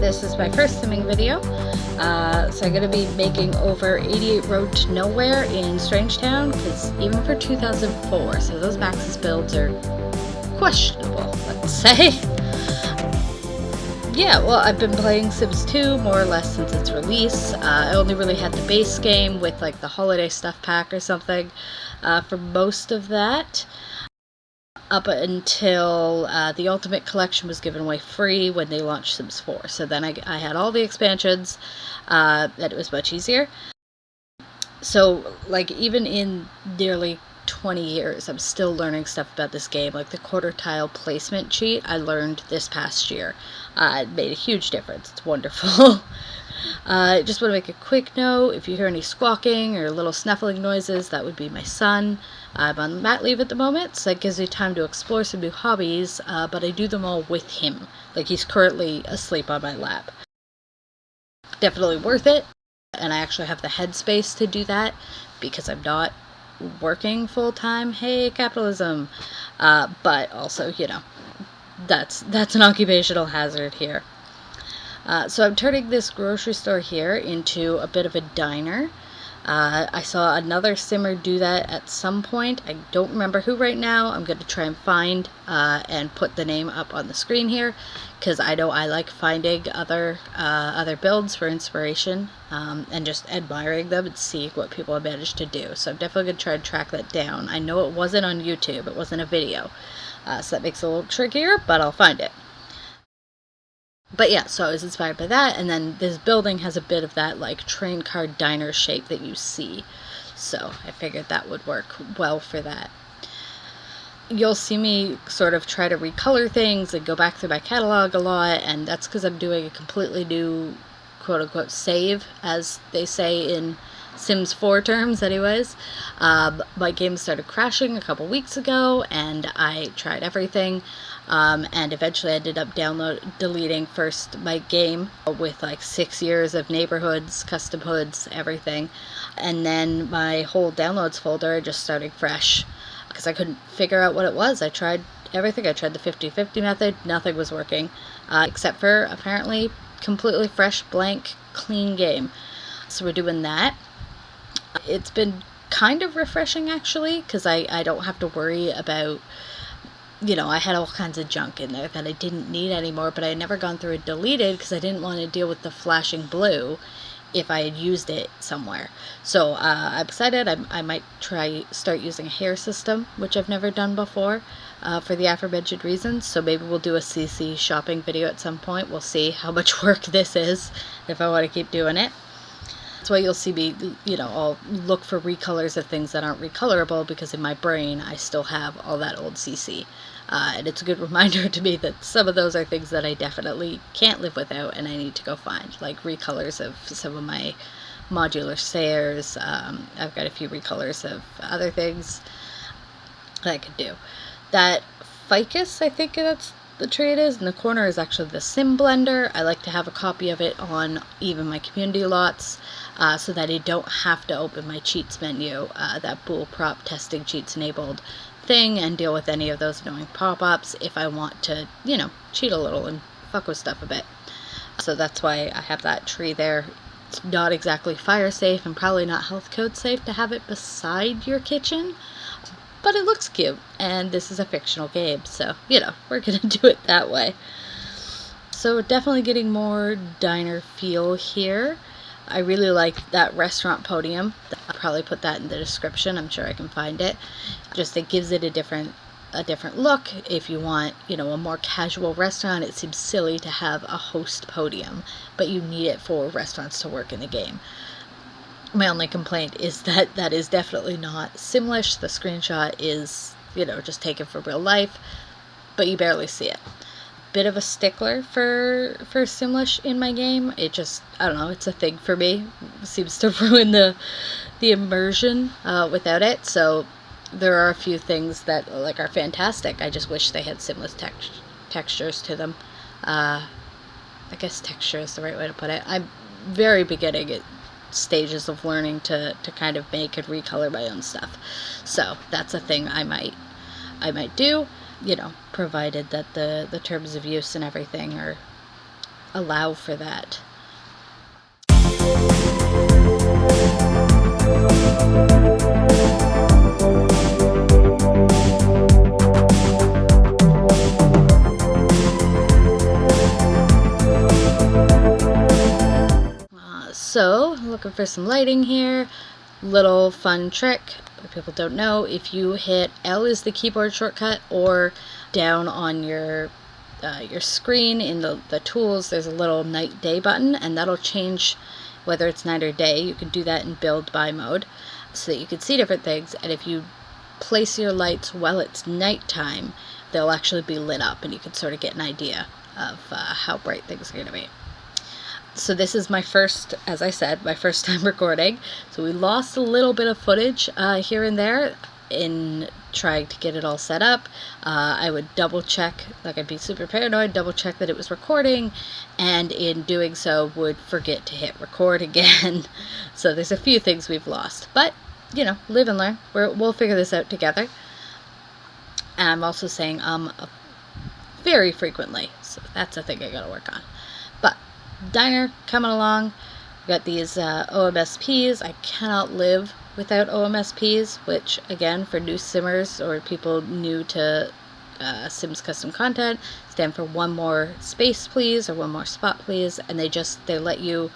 This is my first simming video. So I'm going to be making over 88 Road to Nowhere in Strangetown, because even for 2004, so those Maxis builds are questionable, let's say. Yeah, well, I've been playing Sims 2 more or less since its release. I only really had the base game with like the holiday stuff pack or something for most of that. Up until the Ultimate Collection was given away free when they launched Sims 4. So then I had all the expansions, and it was much easier. So, like, even in nearly 20 years, I'm still learning stuff about this game. Like, the quarter tile placement cheat I learned this past year. It made a huge difference. It's wonderful. I just want to make a quick note. If you hear any squawking or little snuffling noises, that would be my son. I'm on mat leave at the moment, so that gives me time to explore some new hobbies, but I do them all with him. Like, he's currently asleep on my lap. Definitely worth it, and I actually have the headspace to do that because I'm not working full-time. Hey, capitalism. But also, you know, that's an occupational hazard here. So I'm turning this grocery store here into a bit of a diner. I saw another simmer do that at some point. I don't remember who right now. I'm going to try and find and put the name up on the screen here, because I know I like finding other builds for inspiration and just admiring them and seeing what people have managed to do. So I'm definitely going to try and track that down. I know it wasn't on YouTube. It wasn't a video. So that makes it a little trickier, but I'll find it. But yeah, so I was inspired by that, and then this building has a bit of that like train car diner shape that you see. So I figured that would work well for that. You'll see me sort of try to recolor things and go back through my catalog a lot, and that's because I'm doing a completely new quote-unquote save, as they say in Sims 4 terms anyways. My game started crashing a couple weeks ago, and I tried everything. And eventually I ended up deleting first my game with like 6 years of neighborhoods, custom hoods, everything. And then my whole downloads folder just started fresh because I couldn't figure out what it was. I tried everything. I tried the 50-50 method. Nothing was working except for apparently completely fresh, blank, clean game. So we're doing that. It's been kind of refreshing actually, because I don't have to worry about, you know, I had all kinds of junk in there that I didn't need anymore, but I had never gone through and deleted because I didn't want to deal with the flashing blue if I had used it somewhere. So I'm excited. I might start using a hair system, which I've never done before for the aforementioned reasons. So maybe we'll do a CC shopping video at some point. We'll see how much work this is, if I want to keep doing it. That's why you'll see me, you know, I'll look for recolors of things that aren't recolorable, because in my brain I still have all that old CC. And it's a good reminder to me that some of those are things that I definitely can't live without and I need to go find, like recolors of some of my modular stairs. I've got a few recolors of other things that I could do. That ficus, I think that's the tree it is, in the corner is actually the Sim Blender. I like to have a copy of it on even my community lots, so that I don't have to open my cheats menu, that bool prop testing cheats enabled thing, and deal with any of those annoying pop-ups if I want to, you know, cheat a little and fuck with stuff a bit. So that's why I have that tree there. It's not exactly fire safe and probably not health code safe to have it beside your kitchen, but it looks cute, and this is a fictional game, so, you know, we're gonna do it that way. So definitely getting more diner feel here. I really like that restaurant podium. I'll probably put that in the description. I'm sure I can find it. Just it gives it a different look. If you want, you know, a more casual restaurant, it seems silly to have a host podium, but you need it for restaurants to work in the game. My only complaint is that that is definitely not Simlish. The screenshot is, you know, just taken from real life, but you barely see it. Bit of a stickler for Simlish in my game. It just, I don't know, it's a thing for me. It seems to ruin the immersion without it. So there are a few things that like are fantastic. I just wish they had Simlish textures to them. I guess texture is the right way to put it. I'm very beginning at stages of learning to kind of make and recolor my own stuff. So that's a thing I might do, you know, provided that the terms of use and everything are allow for that. So, looking for some lighting here. Little fun trick that people don't know. If you hit L is the keyboard shortcut, or down on your screen in the tools, there's a little night day button, and that'll change whether it's night or day. You can do that in build by mode so that you can see different things, and if you place your lights while it's nighttime, they'll actually be lit up, and you can sort of get an idea of how bright things are going to be. So this is my first, as I said, my first time recording. So we lost a little bit of footage here and there in trying to get it all set up. I would double check, like I'd be super paranoid, double check that it was recording, and in doing so would forget to hit record again. So there's a few things we've lost, but you know, live and learn. We'll figure this out together. And I'm also saying very frequently, so that's a thing I gotta work on. But diner coming along. We got these OMSPs. I cannot live without OMSPs, which again, for new simmers or people new to Sims custom content, stand for one more space please, or one more spot please, and they let you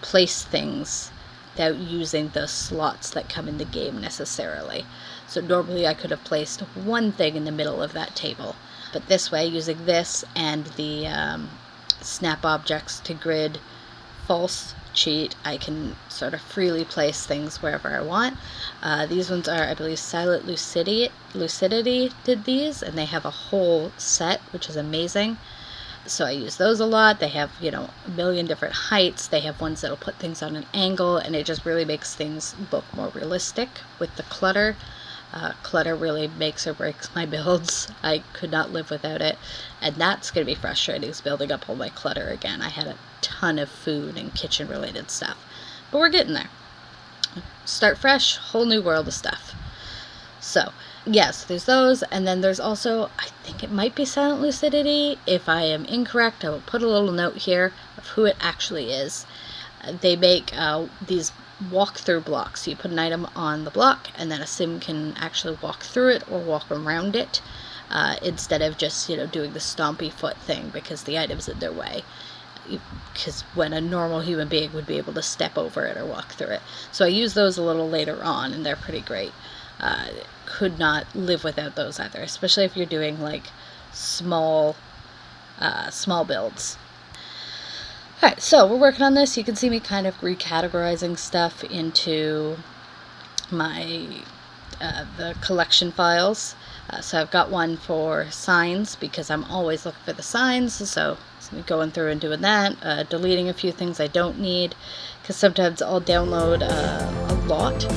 place things without using the slots that come in the game necessarily. So normally I could have placed one thing in the middle of that table, but this way, using this and the snap objects to grid false cheat, I can sort of freely place things wherever I want. These ones are, I believe, Silent Lucidity did these, and they have a whole set, which is amazing. So I use those a lot. They have, you know, a million different heights. They have ones that'll put things on an angle, and it just really makes things look more realistic with the clutter. Clutter really makes or breaks my builds. I could not live without it, and that's going to be frustrating, is building up all my clutter again. I had a ton of food and kitchen related stuff, but we're getting there. Start fresh, whole new world of stuff. So yes, there's those, and then there's also, I think it might be Silent Lucidity. If I am incorrect, I will put a little note here of who it actually is. They make these walk-through blocks. So you put an item on the block, and then a sim can actually walk through it or walk around it, instead of just, you know, doing the stompy foot thing because the item's in their way. Because when a normal human being would be able to step over it or walk through it. So I use those a little later on, and they're pretty great. Could not live without those either, especially if you're doing like small builds. Alright, so we're working on this. You can see me kind of recategorizing stuff into my the collection files. So I've got one for signs because I'm always looking for the signs, so I'm going through and doing that, deleting a few things I don't need, because sometimes I'll download a lot.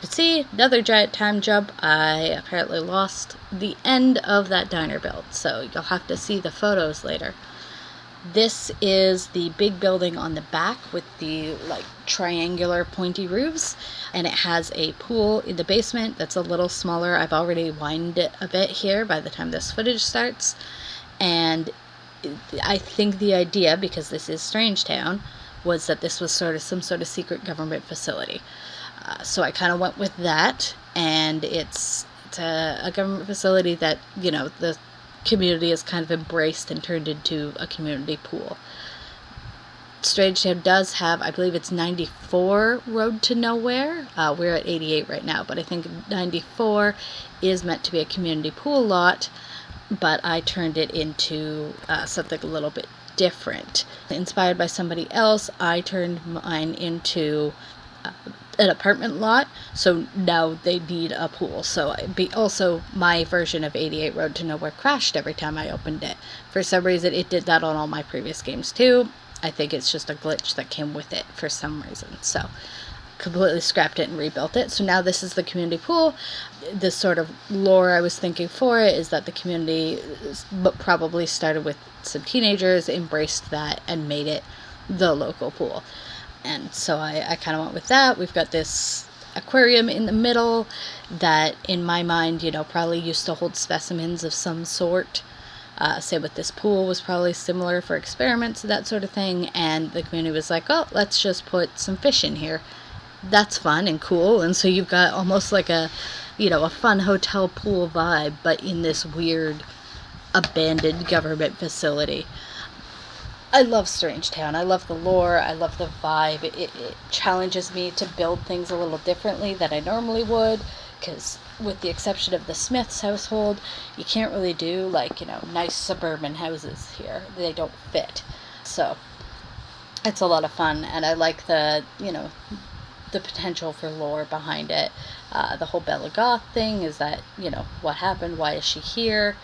See, another giant time jump. I apparently lost the end of that diner build, so you'll have to see the photos later. This is the big building on the back with the like triangular pointy roofs, and it has a pool in the basement that's a little smaller. I've already widened it a bit here by the time this footage starts, and I think the idea, because this is Strangetown, was that this was sort of some sort of secret government facility. So I kind of went with that, and it's a government facility that, you know, the community has kind of embraced and turned into a community pool. Strangetown does have, I believe it's 94 Road to Nowhere. We're at 88 right now, but I think 94 is meant to be a community pool lot, but I turned it into something a little bit different. Inspired by somebody else, I turned mine into an apartment lot, so now they need a pool. So also my version of 88 Road to Nowhere crashed every time I opened it. For some reason, it did that on all my previous games too. I think it's just a glitch that came with it for some reason. So completely scrapped it and rebuilt it. So now this is the community pool. This sort of lore I was thinking for it is that the community probably started with some teenagers, embraced that, and made it the local pool. And so I kind of went with that. We've got this aquarium in the middle that, in my mind, probably used to hold specimens of some sort. Same with this pool, was probably similar for experiments, that sort of thing. And the community was like, oh, let's just put some fish in here. That's fun and cool. And so you've got almost like a fun hotel pool vibe, but in this weird abandoned government facility. I love Strangetown. I love the lore. I love the vibe. It challenges me to build things a little differently than I normally would, because with the exception of the Smiths household, you can't really do nice suburban houses here. They don't fit. So it's a lot of fun, and I like the potential for lore behind it. The whole Bella Goth thing is that, what happened? Why is she here?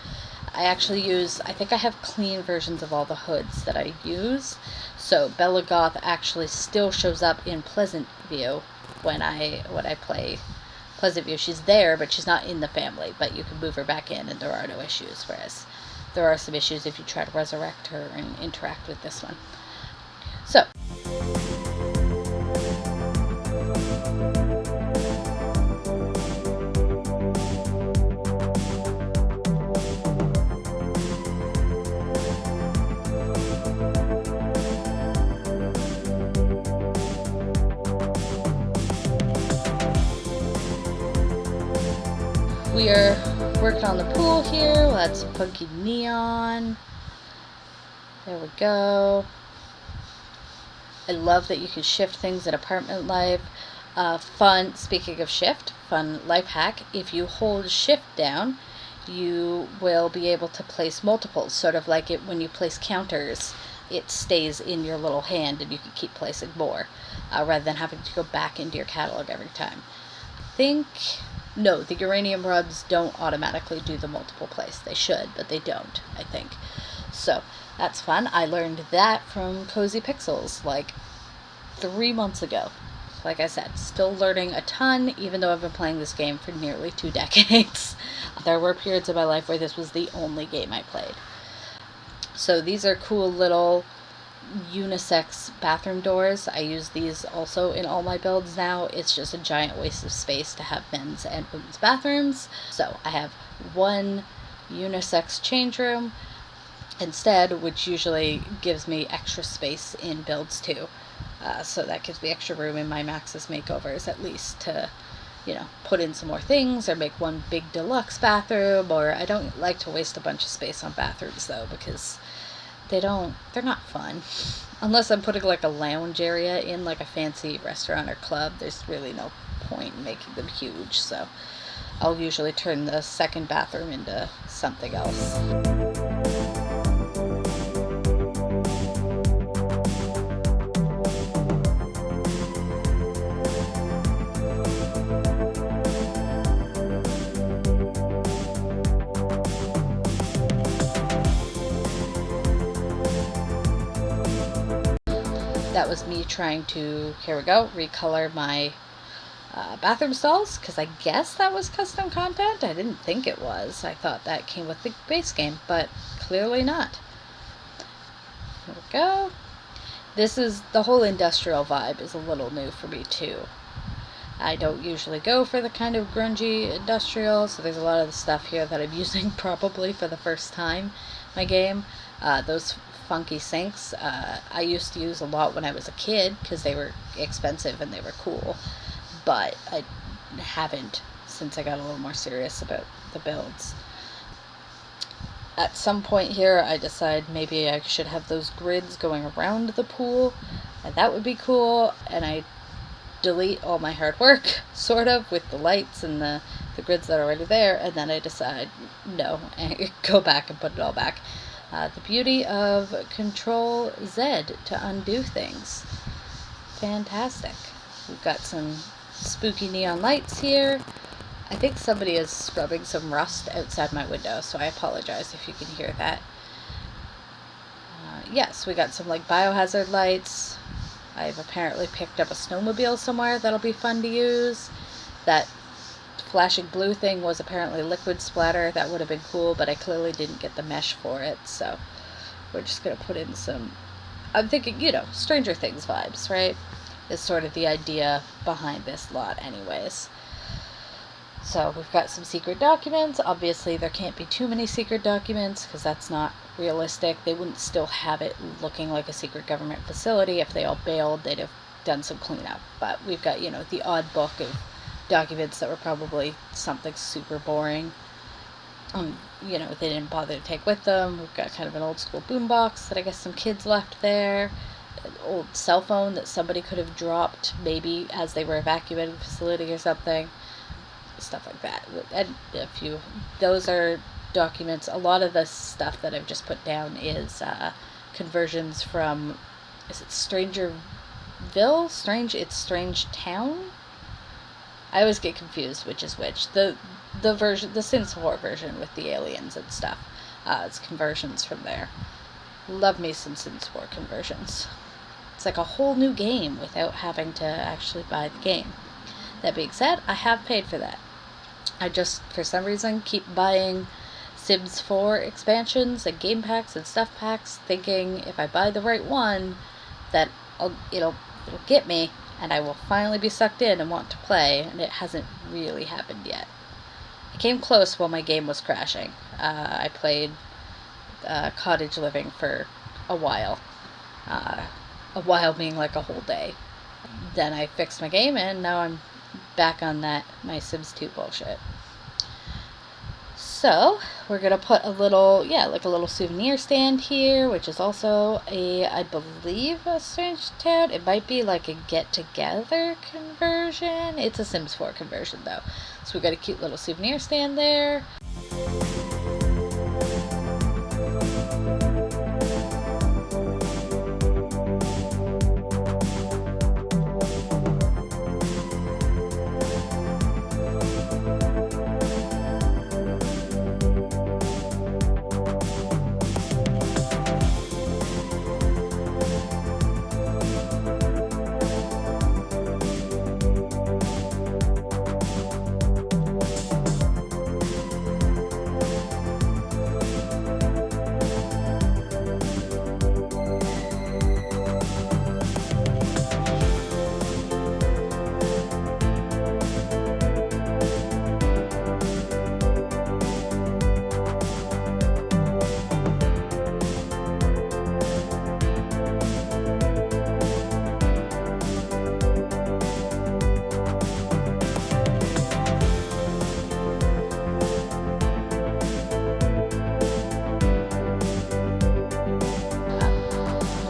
I actually I think I have clean versions of all the hoods that I use. So Bella Goth actually still shows up in Pleasant View when I play Pleasant View. She's there, but she's not in the family, but you can move her back in and there are no issues, whereas there are some issues if you try to resurrect her and interact with this one. So we are working on the pool here. We'll add some funky neon. There we go. I love that you can shift things in apartment life. Fun, speaking of shift, fun life hack. If you hold shift down, you will be able to place multiples, sort of like it when you place counters. It stays in your little hand and you can keep placing more, rather than having to go back into your catalog every time. No, the uranium rods don't automatically do the multiple place. They should, but they don't, I think. So that's fun. I learned that from Cozy Pixels 3 months ago. Like I said, still learning a ton, even though I've been playing this game for nearly 2 decades. There were periods of my life where this was the only game I played. So these are cool little unisex bathroom doors. I use these also in all my builds now. It's just a giant waste of space to have men's and women's bathrooms. So I have one unisex change room instead, which usually gives me extra space in builds too. So that gives me extra room in my Maxis Makeovers, at least, to put in some more things or make one big deluxe bathroom. Or I don't like to waste a bunch of space on bathrooms though, because they're not fun. Unless I'm putting a lounge area in a fancy restaurant or club, there's really no point in making them huge. So I'll usually turn the second bathroom into something else. That was me trying to, here we go, recolor my bathroom stalls, because I guess that was custom content. I didn't think it was. I thought that came with the base game, but clearly not. Here we go. This is, the whole industrial vibe is a little new for me too. I don't usually go for the kind of grungy industrial, so there's a lot of the stuff here that I'm using probably for the first time in my game. Those funky sinks, I used to use a lot when I was a kid because they were expensive and they were cool, but I haven't since I got a little more serious about the builds. At some point here I decide maybe I should have those grids going around the pool, and that would be cool, and I delete all my hard work sort of with the lights and the grids that are already there, and then I decide no, and go back and put it all back. The beauty of Control Z to undo things. Fantastic. We've got some spooky neon lights here. I think somebody is scrubbing some rust outside my window, so I apologize if you can hear that. Yes, we got some like biohazard lights. I've apparently picked up a snowmobile somewhere that'll be fun to use. That flashing blue thing was apparently liquid splatter. That would have been cool, but I clearly didn't get the mesh for it, so we're just going to put in some, I'm thinking, Stranger Things vibes, right? Is sort of the idea behind this lot anyways. So we've got some secret documents. Obviously there can't be too many secret documents because that's not realistic. They wouldn't still have it looking like a secret government facility. If they all bailed, they'd have done some cleanup. But we've got, the odd book of documents that were probably something super boring. They didn't bother to take with them. We've got kind of an old school boombox that I guess some kids left there. An old cell phone that somebody could have dropped maybe as they were evacuating the facility or something. Stuff like that. And those are documents. A lot of the stuff that I've just put down is conversions from, is it Strangetown? I always get confused which is which. The version, the Sims 4 version with the aliens and stuff. It's conversions from there. Love me some Sims 4 conversions. It's like a whole new game without having to actually buy the game. That being said, I have paid for that. I just, for some reason, keep buying Sims 4 expansions and game packs and stuff packs, thinking if I buy the right one, that it'll get me, and I will finally be sucked in and want to play, and it hasn't really happened yet. I came close while my game was crashing. I played Cottage Living for a while. A while being like a whole day. Then I fixed my game, and now I'm back on my Sims 2 bullshit. So we're gonna put a little souvenir stand here, which is also I believe a Strangetown. It might be like a get together conversion. It's a Sims 4 conversion though. So we got a cute little souvenir stand there.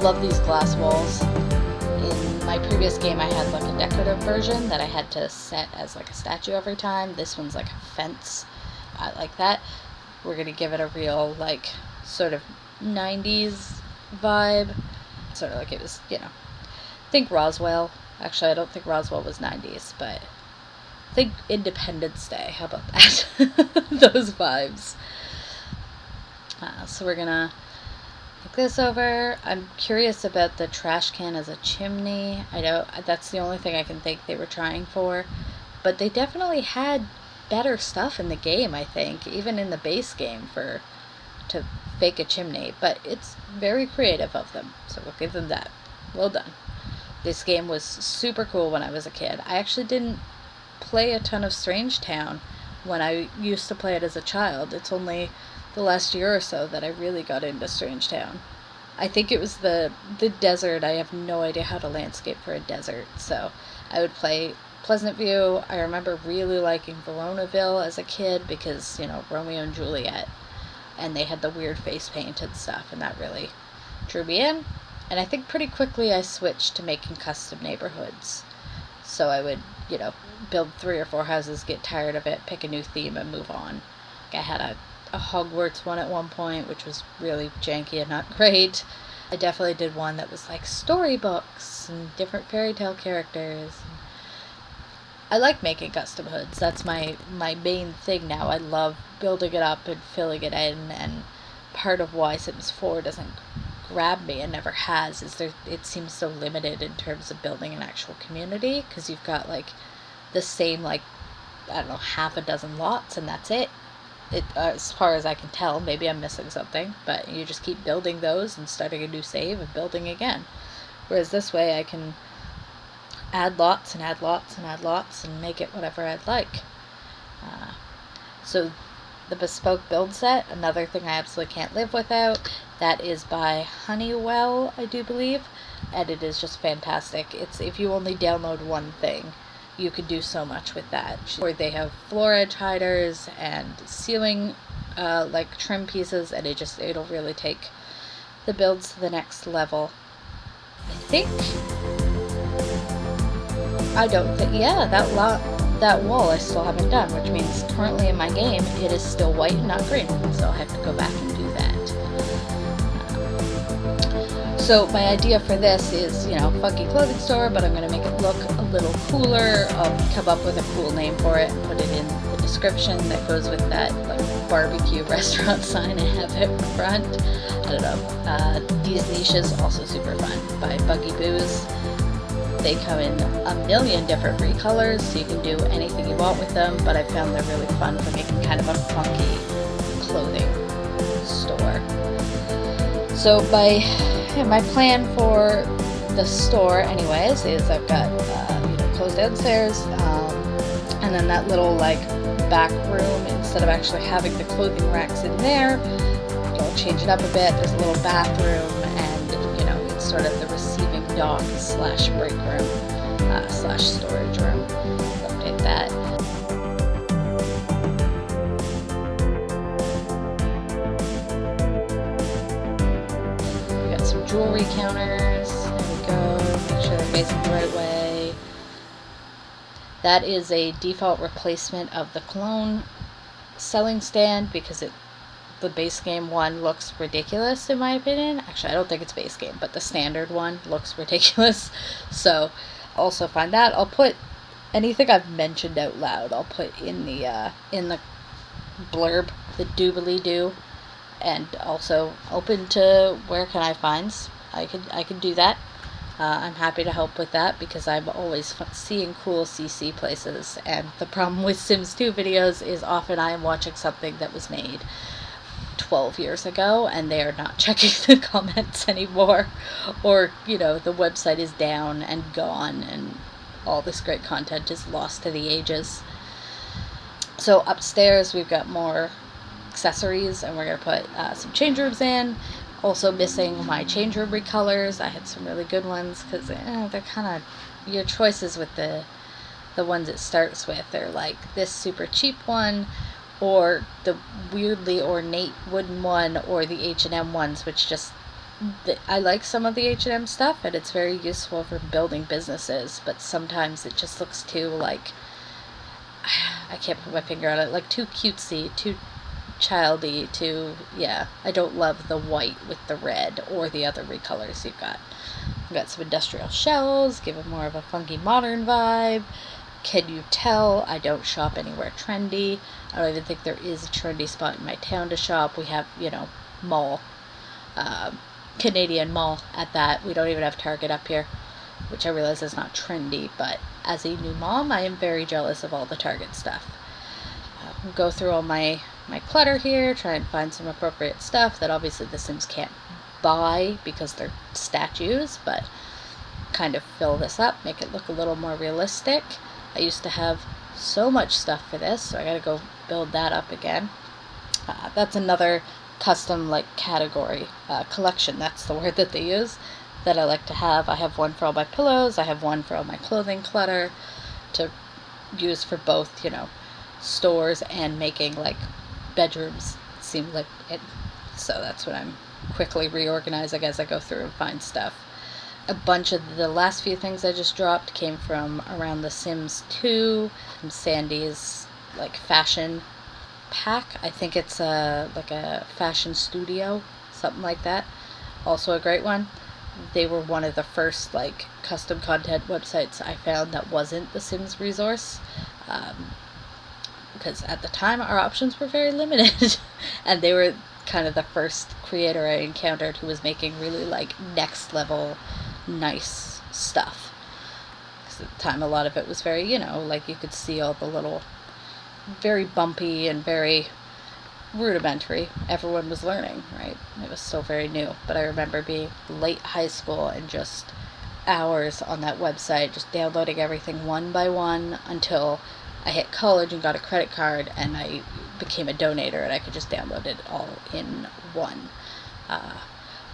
Love these glass walls. In my previous game I had like a decorative version that I had to set as like a statue every time. This one's like a fence. I like that. We're gonna give it a real like sort of 90s vibe. Sort of like it was, think Roswell. Actually I don't think Roswell was 90s, but think Independence Day. How about that? Those vibes. So we're gonna take this over. I'm curious about the trash can as a chimney. I know that's the only thing I can think they were trying for, but they definitely had better stuff in the game, I think, even in the base game to fake a chimney, but it's very creative of them, so we'll give them that. Well done. This game was super cool when I was a kid. I actually didn't play a ton of Strangetown when I used to play it as a child. It's only the last year or so that I really got into Strangetown. I think it was the desert. I have no idea how to landscape for a desert, so I would play Pleasant View. I remember really liking Veronaville as a kid because, Romeo and Juliet, and they had the weird face paint and stuff, and that really drew me in. And I think pretty quickly I switched to making custom neighborhoods. So I would, build 3 or 4 houses, get tired of it, pick a new theme, and move on. I had a Hogwarts one at one point, which was really janky and not great. I definitely did one that was like storybooks and different fairy tale characters. I like making custom hoods. That's my main thing now. I love building it up and filling it in, and part of why Sims 4 doesn't grab me and never has is it seems so limited in terms of building an actual community, because you've got like the same, like, I don't know, half a dozen lots, and that's it. As far as I can tell, maybe I'm missing something, but you just keep building those and starting a new save and building again. Whereas this way I can add lots and add lots and add lots and make it whatever I'd like. So the bespoke build set, another thing I absolutely can't live without. That is by Honeywell, I do believe, and it is just fantastic. It's, if you only download one thing, you could do so much with that. Or they have floor edge hiders and ceiling like trim pieces, and it'll really take the builds to the next level. That wall I still haven't done, which means currently in my game it is still white and not green, so I'll have to go back and do that. So my idea for this is, funky clothing store, but I'm going to make it look a little cooler. I'll come up with a cool name for it and put it in the description that goes with that like barbecue restaurant sign I have in front. I don't know. These niches, also super fun, by Buggy Booze. They come in a million different recolors, so you can do anything you want with them, but I found they're really fun for making kind of a funky clothing store. So my plan for the store anyways is I've got clothes downstairs, and then that little like back room, instead of actually having the clothing racks in there, I'll change it up a bit. There's a little bathroom, and it's sort of the receiving dock / break room / storage room. Update that. We got some jewelry counters. There we go. Make sure they're facing the right way. That is a default replacement of the cologne selling stand, because the base game one looks ridiculous in my opinion. Actually, I don't think it's base game, but the standard one looks ridiculous. So also find that. I'll put anything I've mentioned out loud, I'll put in the blurb, the doobly-doo, and also open to where can I find. I could do that. I'm happy to help with that, because I'm always seeing cool CC places, and the problem with Sims 2 videos is often I am watching something that was made 12 years ago and they are not checking the comments anymore, or the website is down and gone and all this great content is lost to the ages. So upstairs we've got more accessories, and we're going to put some change rooms in. Also missing my change room recolors. I had some really good ones, because they're kind of your choices with the ones it starts with. They're like this super cheap one, or the weirdly ornate wooden one, or the H&M ones, which just, I like some of the H&M stuff, and it's very useful for building businesses, but sometimes it just looks too, like, I can't put my finger on it, like too cutesy, too childy, I don't love the white with the red, or the other recolors you've got. We've got some industrial shells, give it more of a funky modern vibe. Can you tell I don't shop anywhere trendy? I don't even think there is a trendy spot in my town to shop. We have, mall, Canadian mall at that. We don't even have Target up here, which I realize is not trendy, but as a new mom, I am very jealous of all the Target stuff. We'll go through all my clutter here, try and find some appropriate stuff that obviously the Sims can't buy because they're statues, but kind of fill this up, make it look a little more realistic. I used to have so much stuff for this, so I gotta go build that up again. That's another custom category, collection, that's the word that they use, that I like to have. I have one for all my pillows, I have one for all my clothing clutter, to use for both, stores and making bedrooms seem like it. So that's what I'm quickly reorganizing as I go through and find stuff. A bunch of the last few things I just dropped came from around The Sims 2, from Sandy's fashion pack. I think it's a fashion studio, something like that. Also a great one. they were one of the first like custom content websites I found that wasn't the Sims resource. Because at the time our options were very limited and they were kind of the first creator I encountered who was making really like next level nice stuff. Because at the time a lot of it was very, you know, like you could see all the little very bumpy and very rudimentary. Everyone was learning, right? It was still very new. But I remember being late high school and just hours on that website, just downloading everything one by one until I hit college and got a credit card and I became a donator and I could just download it all in one.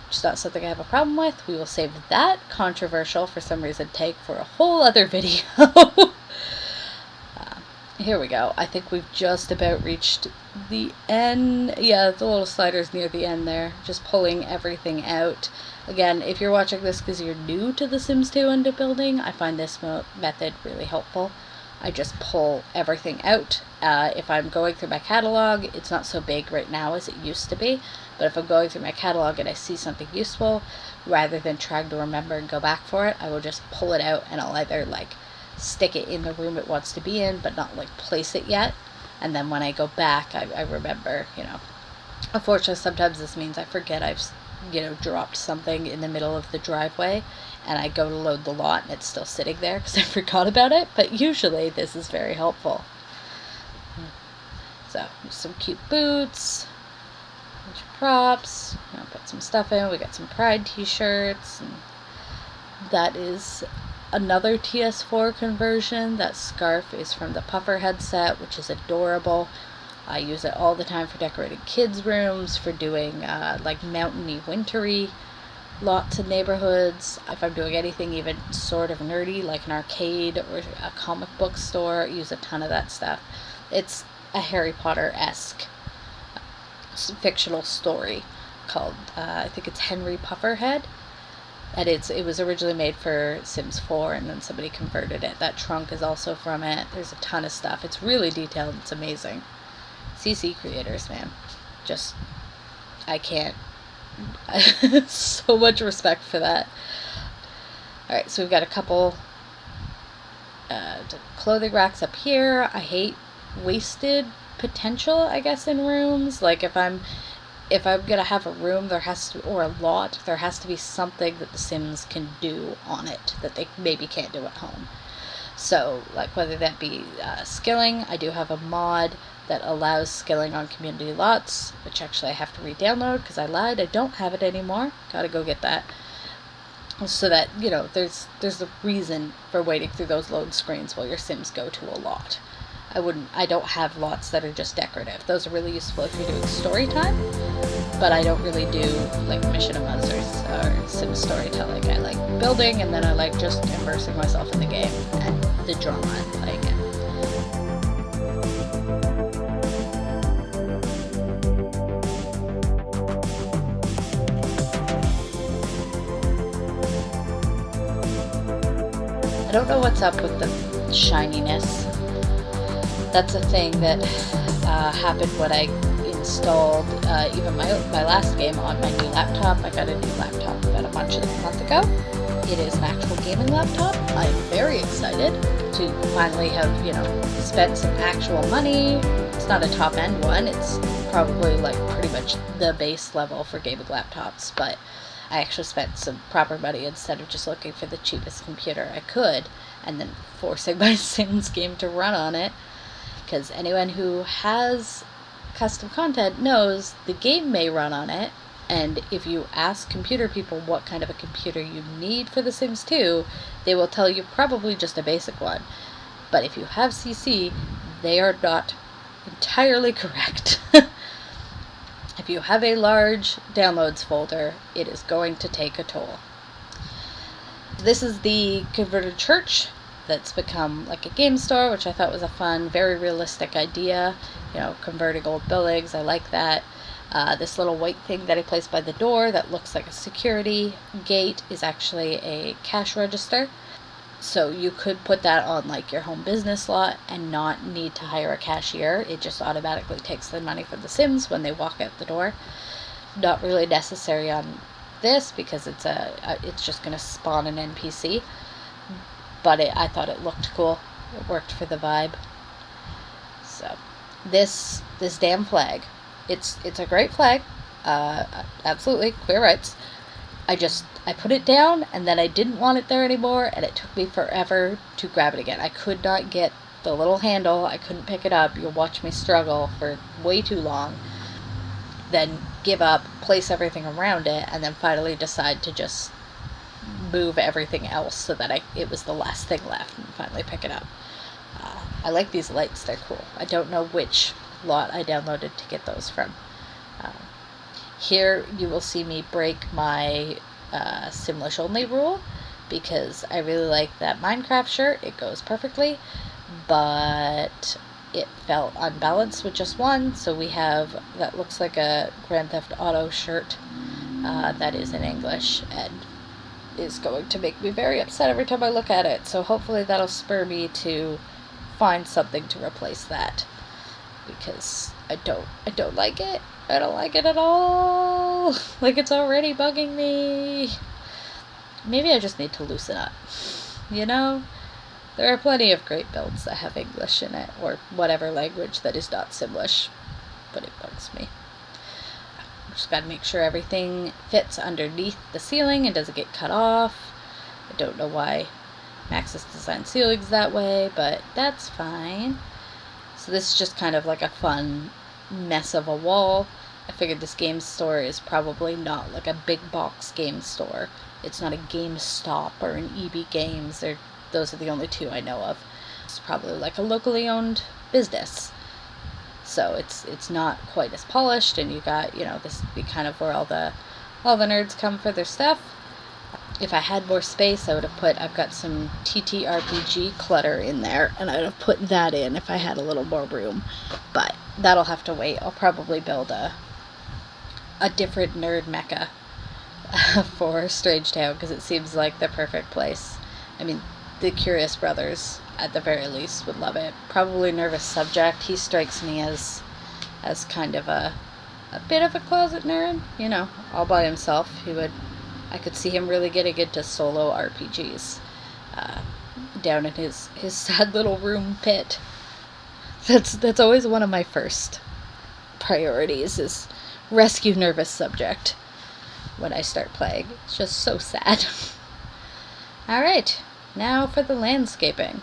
Just not something I have a problem with. We will save that controversial for some reason take for a whole other video. Here we go. I think we've just about reached the end. Yeah, the little slider's near the end there. Just pulling everything out. Again, if you're watching this because you're new to The Sims 2 and to building, I find this method really helpful. I just pull everything out. If I'm going through my catalog, it's not so big right now as it used to be, but if I'm going through my catalog and I see something useful, rather than trying to remember and go back for it, I will just pull it out and I'll either like stick it in the room it wants to be in, but not like place it yet. And then when I go back, I remember, you know. Unfortunately, sometimes this means I forget I've, you know, dropped something in the middle of the driveway and I go to load the lot and it's still sitting there because I forgot about it, but usually this is very helpful. So, some cute boots, a bunch of props, I'll put some stuff in, we got some Pride t-shirts, and that is another TS4 conversion. That scarf is from the Puffer headset, which is adorable. I use it all the time for decorating kids' rooms, for doing like mountainy, wintry lots of neighborhoods. If I'm doing anything even sort of nerdy, like an arcade or a comic book store, I use a ton of that stuff. It's a Harry Potter-esque fictional story called, I think it's Henry Pufferhead. And it was originally made for Sims 4, and then somebody converted it. That trunk is also from it. There's a ton of stuff. It's really detailed. It's amazing. CC creators, man. Just, I can't. So much respect for that. Alright, so we've got a couple clothing racks up here. I hate wasted potential, I guess, in rooms. Like, if I'm gonna have a room, or a lot, there has to be something that the Sims can do on it that they maybe can't do at home. So, like, whether that be skilling, I do have a mod that allows skilling on community lots, which actually I have to re-download because I lied, I don't have it anymore. Gotta go get that. So that, you know, there's a reason for waiting through those load screens while your Sims go to a lot. I don't have lots that are just decorative. Those are really useful if you're doing story time, but I don't really do like mission of monsters or Sim storytelling. I like building, and then I like just immersing myself in the game and the drama I'm playing in. I don't know what's up with the shininess. That's a thing that happened when I installed even my last game on my new laptop. I got a new laptop about a month ago. It is an actual gaming laptop. I'm very excited to finally have, you know, spent some actual money. It's not a top-end one. It's probably like pretty much the base level for gaming laptops, but I actually spent some proper money instead of just looking for the cheapest computer I could and then forcing my Sims game to run on it. Because anyone who has custom content knows the game may run on it, and if you ask computer people what kind of a computer you need for The Sims 2, they will tell you probably just a basic one. But if you have CC, they are not entirely correct. If you have a large downloads folder, it is going to take a toll. This is the converted church that's become like a game store, which I thought was a fun, very realistic idea. You know, converting old buildings, I like that. This little white thing that I placed by the door that looks like a security gate is actually a cash register. So you could put that on like your home business lot and not need to hire a cashier. It just automatically takes the money from the Sims when they walk out the door. Not really necessary on this because it's just going to spawn an NPC. But I thought it looked cool. It worked for the vibe. So this damn flag, it's a great flag. Absolutely queer rights. I put it down and then I didn't want it there anymore, and it took me forever to grab it again. I could not get the little handle. I couldn't pick it up. You'll watch me struggle for way too long. Then give up, place everything around it, and then finally decide to just move everything else so that it was the last thing left, and finally pick it up. I like these lights. They're cool. I don't know which lot I downloaded to get those from. Here you will see me break my Simlish only rule, because I really like that Minecraft shirt. It goes perfectly, but it felt unbalanced with just one, so we have, that looks like a Grand Theft Auto shirt that is in English, and is going to make me very upset every time I look at it, so hopefully that'll spur me to find something to replace that, because I don't like it. I don't like it at all. Like, it's already bugging me. Maybe I just need to loosen up. You know? There are plenty of great builds that have English in it, or whatever language that is not Simlish, but it bugs me. Just gotta make sure everything fits underneath the ceiling and doesn't get cut off. I don't know why Maxis designed ceilings that way, but that's fine. So this is just kind of like a fun mess of a wall. I figured this game store is probably not like a big box game store. It's not a GameStop or an EB Games. Those are the only two I know of. It's probably like a locally owned business. So it's not quite as polished, and you got, you know, this would be kind of where all the nerds come for their stuff. If I had more space, I would have put, I've got some TTRPG clutter in there, and I would have put that in if I had a little more room. But that'll have to wait. I'll probably build a different nerd mecca for Strangetown, because it seems like the perfect place. I mean, the Curious Brothers, at the very least, would love it. Probably Nervous Subject. He strikes me as kind of a bit of a closet nerd, you know, all by himself. I could see him really getting into solo RPGs down in his sad little room pit. That's always one of my first priorities, is rescue Nervous Subject when I start playing. It's just so sad. Alright, now for the landscaping.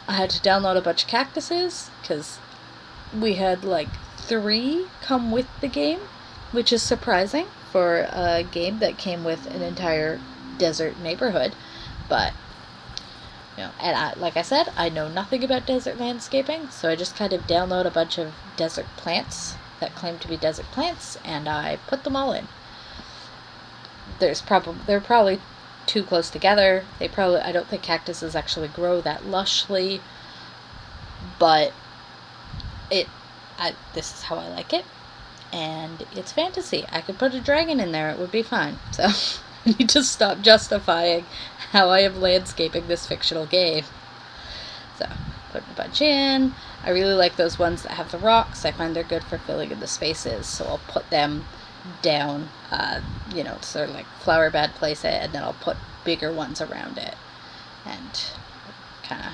I had to download a bunch of cactuses, because we had like 3 come with the game, which is surprising for a game that came with an entire desert neighborhood. But, you know, and like I said, I know nothing about desert landscaping, so I just kind of download a bunch of desert plants that claim to be desert plants, and I put them all in. They're probably too close together. I don't think cactuses actually grow that lushly, but this is how I like it. And it's fantasy. I could put a dragon in there, it would be fine. So I need to stop justifying how I am landscaping this fictional game. So, putting a bunch in. I really like those ones that have the rocks. I find they're good for filling in the spaces, so I'll put them down, you know, sort of like flower bed place it, and then I'll put bigger ones around it, and kind of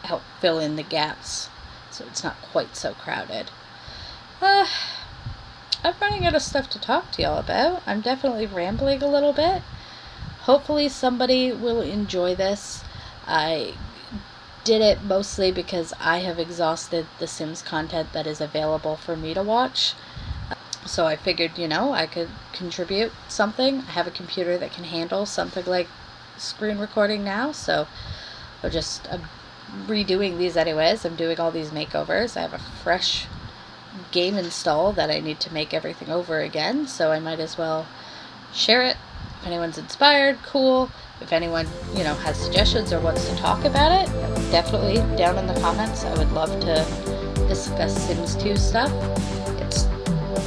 help fill in the gaps so it's not quite so crowded. I'm running out of stuff to talk to y'all about. I'm definitely rambling a little bit. Hopefully somebody will enjoy this. I did it mostly because I have exhausted the Sims content that is available for me to watch. So I figured, you know, I could contribute something. I have a computer that can handle something like screen recording now, so I'm redoing these anyways. I'm doing all these makeovers. I have a fresh game install that I need to make everything over again, so I might as well share it. If anyone's inspired, cool. If anyone, you know, has suggestions or wants to talk about it, definitely down in the comments. I would love to discuss Sims 2 stuff. It's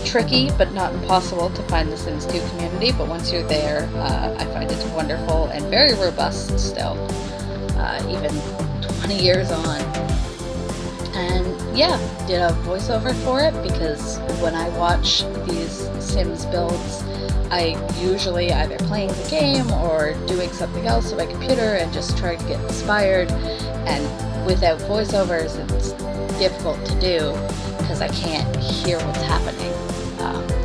tricky but not impossible to find the Sims 2 community, but once you're there, I find it's wonderful and very robust still, even 20 years on. And yeah, did a voiceover for it because when I watch these Sims builds, I usually either playing the game or doing something else on my computer and just trying to get inspired, and without voiceovers it's difficult to do because I can't hear what's happening.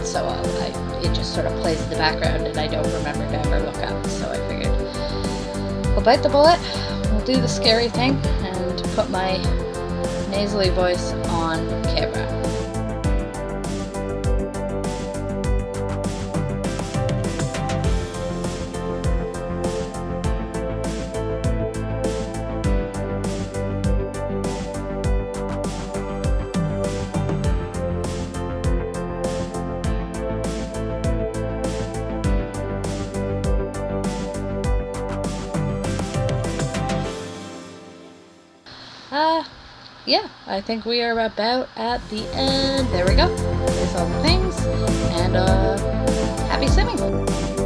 So it just sort of plays in the background and I don't remember to ever look up. So I figured we'll bite the bullet, we'll do the scary thing, and put my nasally voice on camera. Yeah, I think we are about at the end. There we go. There's all the things, and happy simming.